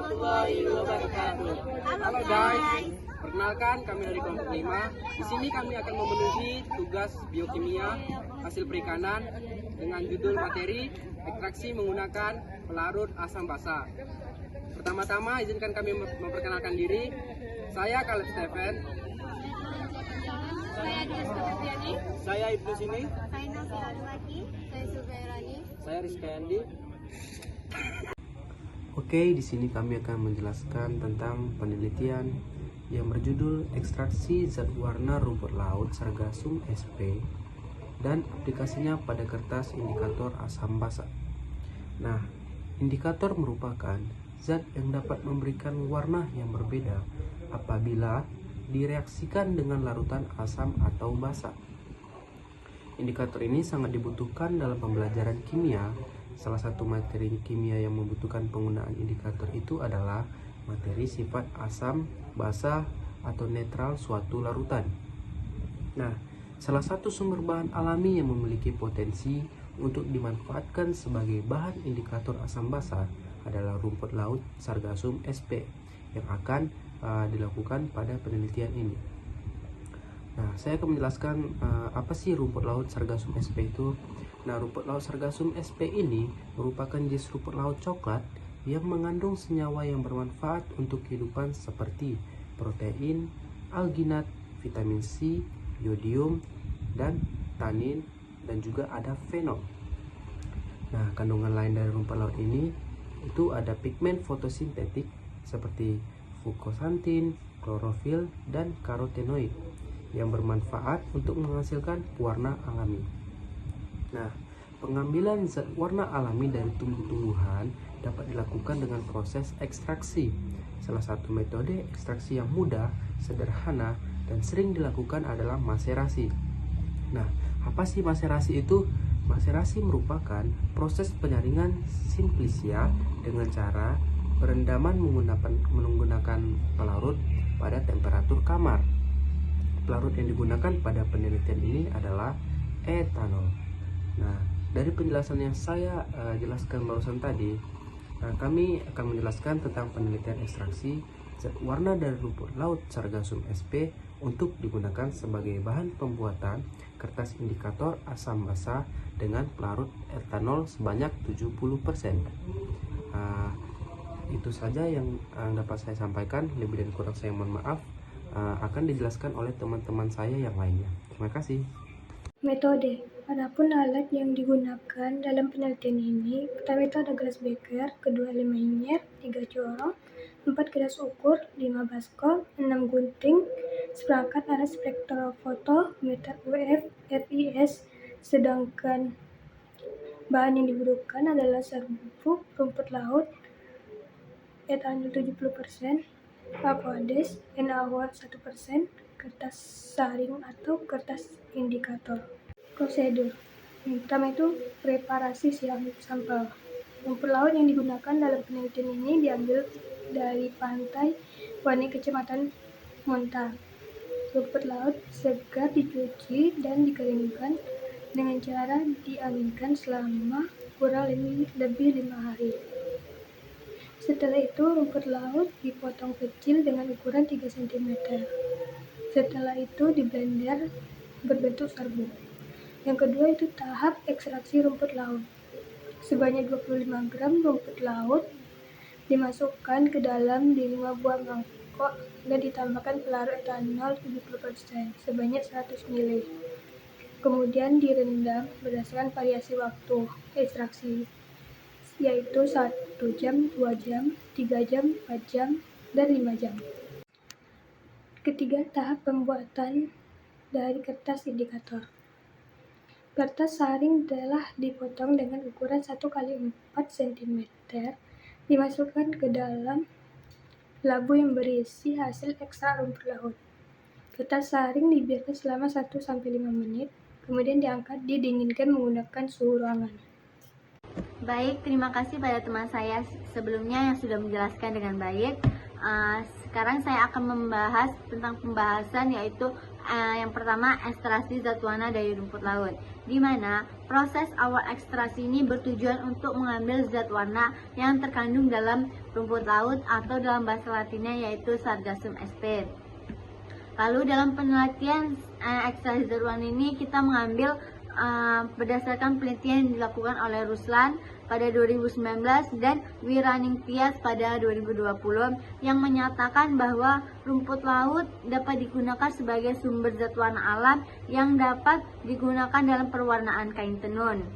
warahmatullahi wabarakatuh. Halo guys, perkenalkan kami dari kelompok 5. Di sini kami akan memenuhi tugas biokimia hasil perikanan dengan judul materi ekstraksi menggunakan pelarut asam basa. Pertama-tama izinkan kami memperkenalkan diri. Saya Caleb Stephen. Saya Dias Putri. Saya Ibnu Sini. Saya Nasi Alwaki. Saya Subairani. Saya Rizky Andi. Oke, di sini kami akan menjelaskan tentang penelitian yang berjudul ekstraksi zat warna rumput laut Sargassum sp dan aplikasinya pada kertas indikator asam basa. Nah, indikator merupakan zat yang dapat memberikan warna yang berbeda apabila direaksikan dengan larutan asam atau basa. Indikator ini sangat dibutuhkan dalam pembelajaran kimia. Salah satu materi kimia yang membutuhkan penggunaan indikator itu adalah materi sifat asam, basa, atau netral suatu larutan. Nah, salah satu sumber bahan alami yang memiliki potensi untuk dimanfaatkan sebagai bahan indikator asam basa adalah rumput laut Sargassum sp yang akan dilakukan pada penelitian ini. Nah, saya akan menjelaskan apa sih rumput laut Sargassum sp itu. Nah, rumput laut Sargassum sp ini merupakan jenis rumput laut coklat yang mengandung senyawa yang bermanfaat untuk kehidupan seperti protein, alginat, vitamin C, yodium, dan tanin, dan juga ada fenol. Nah, kandungan lain dari rumput laut ini itu ada pigmen fotosintetik seperti fukosantin, klorofil, dan karotenoid yang bermanfaat untuk menghasilkan pewarna alami. Nah, pengambilan zat warna alami dari tumbuh-tumbuhan dapat dilakukan dengan proses ekstraksi. Salah satu metode ekstraksi yang mudah, sederhana, dan sering dilakukan adalah maserasi. Nah, apa sih maserasi itu? Maserasi merupakan proses penyaringan simplisia dengan cara perendaman menggunakan pelarut pada temperatur kamar. Pelarut yang digunakan pada penelitian ini adalah etanol. Nah, dari penjelasan yang saya jelaskan barusan tadi, kami akan menjelaskan tentang penelitian ekstraksi zat warna dari rumput laut Sargassum sp untuk digunakan sebagai bahan pembuatan kertas indikator asam basa dengan pelarut etanol sebanyak 70%. Itu saja yang dapat saya sampaikan. Lebih dan kurang saya mohon maaf. Akan dijelaskan oleh teman-teman saya yang lainnya. Terima kasih. Metode. Adapun alat yang digunakan dalam penelitian ini, pertama itu ada gelas beker, kedua luminaire, 3 corong, 4 gelas ukur, 5 baskom, 6 gunting, seperangkat alat spektrofoto, meter UV, RIS, sedangkan bahan yang dibutuhkan adalah serbuk, rumput laut, etanol 70%, Aqueous, NaOH 1%, kertas saring atau kertas indikator. Prosedur. Yang pertama itu preparasi sampel. Rumput laut yang digunakan dalam penelitian ini diambil dari pantai Wani, Kecamatan Montar. Rumput laut segar dicuci dan dikeringkan dengan cara dianginkan selama kurang lebih 5 hari. Setelah itu rumput laut dipotong kecil dengan ukuran 3 cm. Setelah itu diblender berbentuk serbuk. Yang kedua itu tahap ekstraksi rumput laut. Sebanyak 25 gram rumput laut dimasukkan ke dalam 5 buah mangkok dan ditambahkan pelarut etanol 70% sebanyak 100 ml. Kemudian direndam berdasarkan variasi waktu ekstraksi, yaitu 1 jam, 2 jam, 3 jam, 4 jam, dan 5 jam. Ketiga, tahap pembuatan dari kertas indikator. Kertas saring telah dipotong dengan ukuran 1 x 4 cm, dimasukkan ke dalam labu yang berisi hasil ekstrak rumput laut. Kertas saring dibiarkan selama 1-5 menit, kemudian diangkat didinginkan menggunakan suhu ruangan. Baik, terima kasih pada teman saya sebelumnya yang sudah menjelaskan dengan baik. Sekarang saya akan membahas tentang pembahasan, yaitu yang pertama ekstraksi zat warna dari rumput laut, di mana proses awal ekstraksi ini bertujuan untuk mengambil zat warna yang terkandung dalam rumput laut atau dalam bahasa latinnya yaitu Sargassum sp. Lalu dalam penelitian ekstraksi zat warna ini kita mengambil berdasarkan penelitian yang dilakukan oleh Ruslan pada 2019 dan Wiraningtyas pada 2020 yang menyatakan bahwa rumput laut dapat digunakan sebagai sumber zat warna alam yang dapat digunakan dalam perwarnaan kain tenun.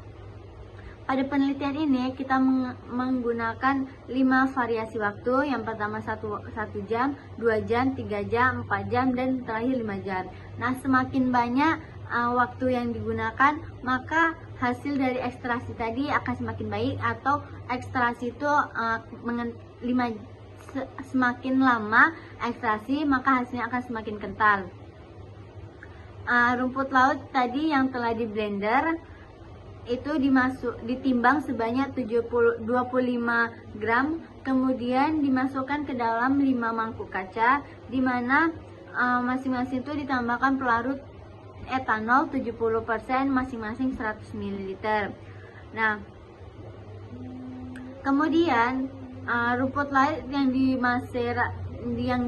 Pada penelitian ini kita menggunakan 5 variasi waktu. Yang pertama 1 jam, 2 jam, 3 jam, 4 jam, dan terakhir 5 jam. Nah, semakin banyak waktu yang digunakan, maka hasil dari ekstraksi tadi akan semakin baik, atau ekstraksi itu semakin lama ekstraksi maka hasilnya akan semakin kental. Rumput laut tadi yang telah di blender itu ditimbang sebanyak 25 gram, kemudian dimasukkan ke dalam 5 mangkuk kaca, di mana masing-masing itu ditambahkan pelarut etanol 70%, masing-masing 100 ml. Nah, kemudian rumput laut yang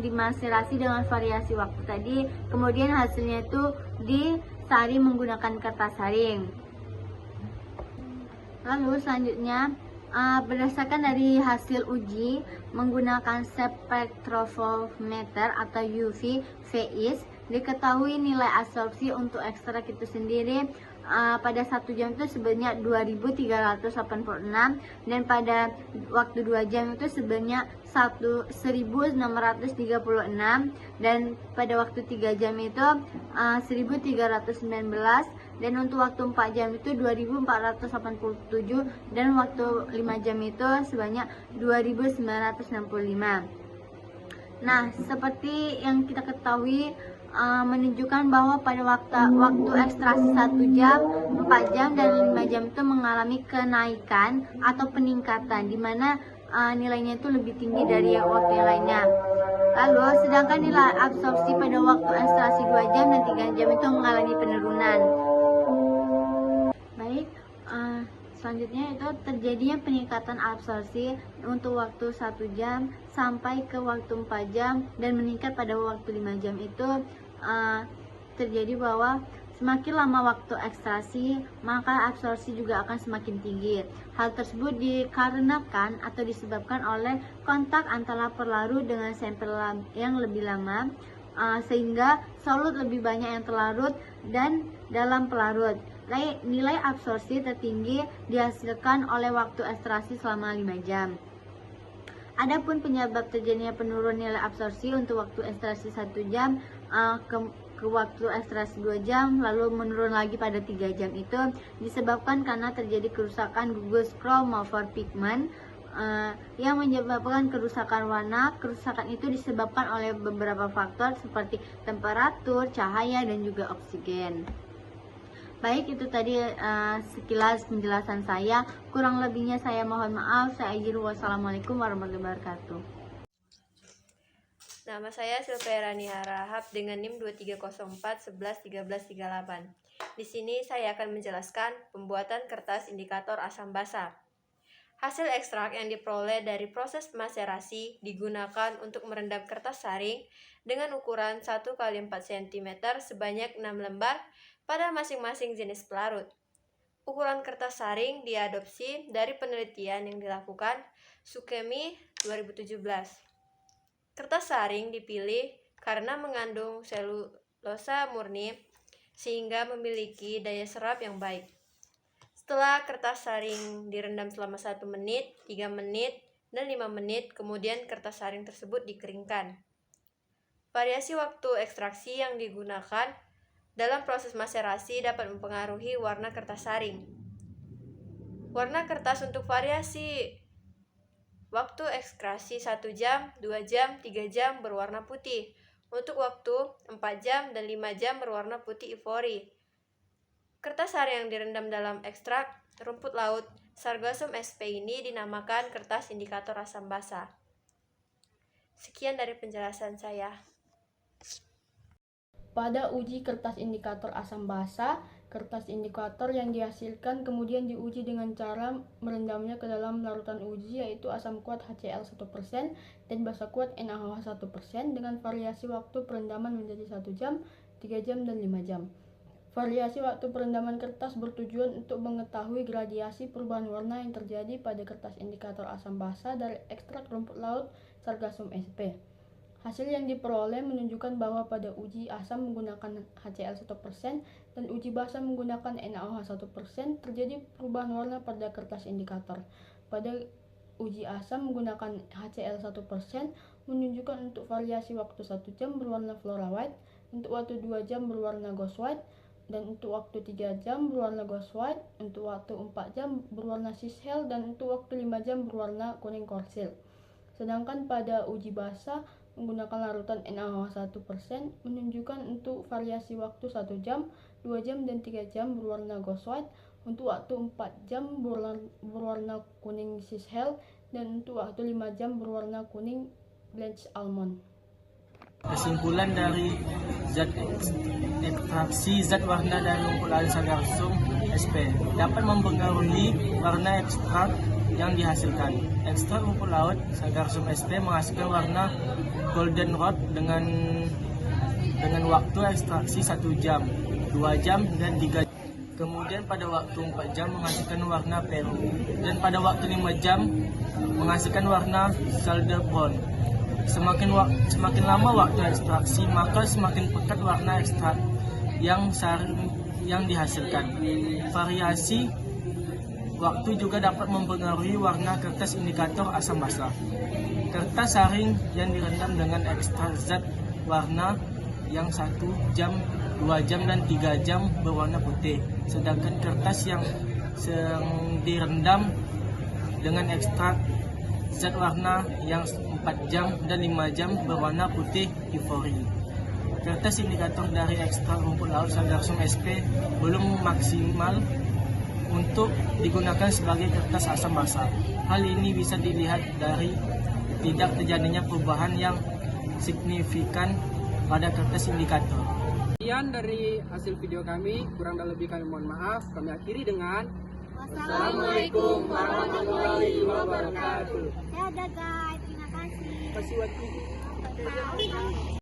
dimaserasi dengan variasi waktu tadi, kemudian hasilnya itu disaring menggunakan kertas saring. Lalu selanjutnya, berdasarkan dari hasil uji menggunakan spektrofotometer atau UV phase, diketahui nilai absorpsi untuk ekstrak itu sendiri pada 1 jam itu sebanyak 2386, dan pada waktu 2 jam itu sebanyak 1636, dan pada waktu 3 jam itu 1319, dan untuk waktu 4 jam itu 2487, dan waktu 5 jam itu sebanyak 2965. Nah, seperti yang kita ketahui, menunjukkan bahwa pada waktu ekstraksi 1 jam, 4 jam, dan 5 jam itu mengalami kenaikan atau peningkatan, di mana nilainya itu lebih tinggi dari waktu yang lainnya. Lalu sedangkan nilai absorpsi pada waktu ekstraksi 2 jam dan 3 jam itu mengalami penurunan. Baik, selanjutnya itu terjadinya peningkatan absorpsi untuk waktu 1 jam sampai ke waktu 4 jam, dan meningkat pada waktu 5 jam itu terjadi bahwa semakin lama waktu ekstraksi, maka absorpsi juga akan semakin tinggi. Hal tersebut dikarenakan atau disebabkan oleh kontak antara pelarut dengan sampel yang lebih lama, sehingga solut lebih banyak yang terlarut dan dalam pelarut. Nilai absorpsi tertinggi dihasilkan oleh waktu ekstraksi selama 5 jam. Adapun penyebab terjadinya penurunan nilai absorpsi untuk waktu ekstraksi 1 jam ke waktu ekstraksi 2 jam, lalu menurun lagi pada 3 jam itu disebabkan karena terjadi kerusakan gugus chromophore pigment yang menyebabkan kerusakan warna. Kerusakan itu disebabkan oleh beberapa faktor seperti temperatur, cahaya, dan juga oksigen. Baik, itu tadi sekilas penjelasan saya. Kurang lebihnya saya mohon maaf. Saya akhiri, wassalamualaikum warahmatullahi wabarakatuh. Nama saya Silverani Harahap dengan NIM 2304111338. Di sini saya akan menjelaskan pembuatan kertas indikator asam basa. Hasil ekstrak yang diperoleh dari proses maserasi digunakan untuk merendam kertas saring dengan ukuran 1 x 4 cm sebanyak 6 lembar pada masing-masing jenis pelarut. Ukuran kertas saring diadopsi dari penelitian yang dilakukan Sukemi 2017. Kertas saring dipilih karena mengandung selulosa murni sehingga memiliki daya serap yang baik. Setelah kertas saring direndam selama 1 menit, 3 menit, dan 5 menit, kemudian kertas saring tersebut dikeringkan. Variasi waktu ekstraksi yang digunakan dalam proses maserasi dapat mempengaruhi warna kertas saring. Warna kertas untuk variasi waktu ekstraksi 1 jam, 2 jam, 3 jam berwarna putih. Untuk waktu 4 jam dan 5 jam berwarna putih ivory. Kertas saring yang direndam dalam ekstrak rumput laut Sargassum sp ini dinamakan kertas indikator asam basa. Sekian dari penjelasan saya. Pada uji kertas indikator asam basa Kertas indikator yang dihasilkan kemudian diuji dengan cara merendamnya ke dalam larutan uji, yaitu asam kuat HCl 1% dan basa kuat NaOH 1% dengan variasi waktu perendaman menjadi 1 jam, 3 jam, dan 5 jam. Variasi waktu perendaman kertas bertujuan untuk mengetahui gradiasi perubahan warna yang terjadi pada kertas indikator asam basa dari ekstrak rumput laut Sargassum sp. Hasil yang diperoleh menunjukkan bahwa pada uji asam menggunakan HCl 1% dan uji basa menggunakan NaOH 1% terjadi perubahan warna pada kertas indikator. Pada uji asam menggunakan HCl 1% menunjukkan untuk variasi waktu 1 jam berwarna flora white, untuk waktu 2 jam berwarna ghost white, dan untuk waktu 3 jam berwarna ghost white, untuk waktu 4 jam berwarna sishel, dan untuk waktu 5 jam berwarna kuning korsil. Sedangkan pada uji basa menggunakan larutan NaOH 1% menunjukkan untuk variasi waktu 1 jam, 2 jam, dan 3 jam berwarna ghost white, untuk waktu 4 jam berwarna kuning sishel, dan untuk waktu 5 jam berwarna kuning blanch almond. Kesimpulan dari ekstraksi zat warna dari rumput laut Sargassum sp dapat mempengaruhi warna ekstrak yang dihasilkan. Ekstrak rumput laut Sargassum sp menghasilkan warna golden rod dengan waktu ekstraksi 1 jam, 2 jam, dan 3 jam. Kemudian pada waktu 4 jam menghasilkan warna peru, dan pada waktu 5 jam menghasilkan warna salder brown. Semakin lama waktu ekstraksi, maka semakin pekat warna ekstrak yang dihasilkan. Variasi waktu juga dapat mempengaruhi warna kertas indikator asam basa. Kertas saring yang direndam dengan ekstrak zat warna yang 1 jam, 2 jam, dan 3 jam berwarna putih. Sedangkan kertas yang direndam dengan ekstrak zat warna yang 4 jam dan 5 jam berwarna putih ivory. Kertas indikator dari ekstrak rumput laut Sargassum sp belum maksimal untuk digunakan sebagai kertas asam basa. Hal ini bisa dilihat dari tidak terjadinya perubahan yang signifikan pada kertas indikator. Sekian dari hasil video kami, kurang dan lebih kami mohon maaf. Kami akhiri dengan Assalamualaikum warahmatullahi wabarakatuh. Dadah guys, terima kasih. Kasih waktu.